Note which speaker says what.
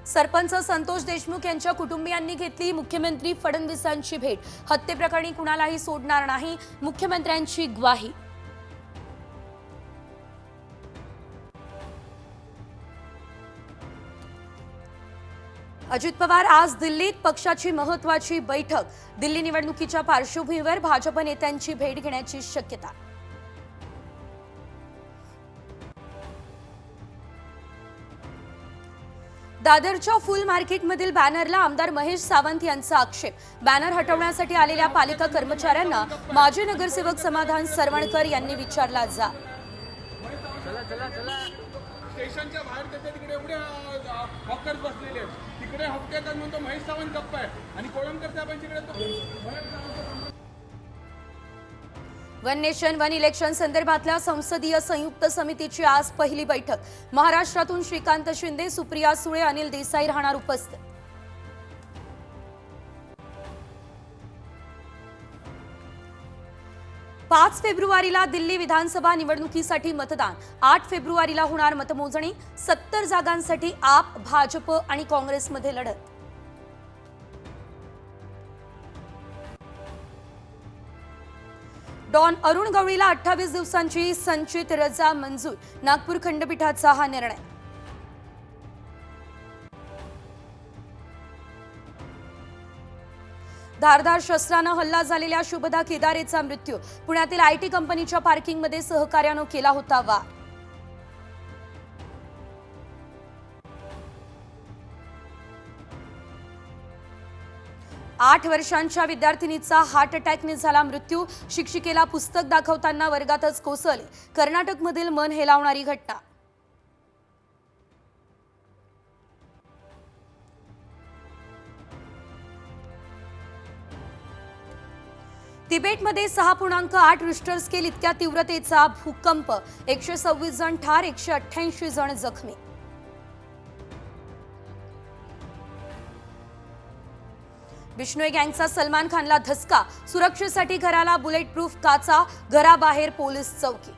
Speaker 1: सरपंच संतोष देशमुख यांच्या कुटुंबियांनी घेतली मुख्यमंत्री फडणवीसांची भेट। हत्येप्रकरणी कुणालाही सोडणार नाही, मुख्यमंत्र्यांची ग्वाही। अजित पवार आज दिल्लीत पक्षाची महत्त्वाची बैठक। दिल्ली निवडणुकीच्या पार्श्वभूमीवर भाजप नेत्यांची भेट घेण्याची शक्यता। दादरच्या फुल मार्केटमधील बॅनरला आमदार महेश सावंत यांचा आक्षेप। बॅनर हटवण्यासाठी आलेल्या पालिका कर्मचाऱ्यांना माजी नगरसेवक समाधान सरवणकर यांनी विचारला जा।
Speaker 2: स्टेशनच्या बाहेर त्याच्या तिकडे एवढे हॉकर्स बसलेले आहेत, तिकडे हप्त्यात म्हणतो महेश सावंत गप्प आहे आणि कोळंबकर साहेबांच्याकडे
Speaker 1: वन नेशन वन इलेक्शन संदर्भातल्या संसदीय संयुक्त समितीची आज पहिली बैठक। महाराष्ट्रातून श्रीकांत शिंदे, सुप्रिया सुळे, अनिल देसाई राहणार उपस्थित। 5 फेब्रुवारीला दिल्ली विधानसभा निवडणुकीसाठी मतदान। 8 फेब्रुवारीला होणार मतमोजणी। 70 जागांसाठी आप, भाजप आणि काँग्रेसमध्ये लढत। डॉन अरुण गवळीला 28 दिवसांची संचित रजा मंजूर। नागपूर खंडपीठाचा हा निर्णय। धारदार शस्त्रानं हल्ला झालेल्या शुभदा केदारेचा मृत्यू। पुण्यातील आयटी कंपनीच्या पार्किंगमध्ये सहकार्यानं केला होता वार। आठ वर्षांच्या विद्यार्थिनीचा हार्ट अटॅकने झाला मृत्यू। शिक्षिकेला पुस्तक दाखवताना वर्गातच कोसळले। कर्नाटकमधील मन हेलावणारी घटना। तिबेटमध्ये 6.8 रिश्टर स्केल इतक्या तीव्रतेचा भूकंप। 126 जण ठार, 188 जण जखमी। बिश्नोई गँगचा सलमान खानला धसका। सुरक्षेसाठी घराला बुलेट प्रूफ काचा, घराबाहेर पोलीस चौकी।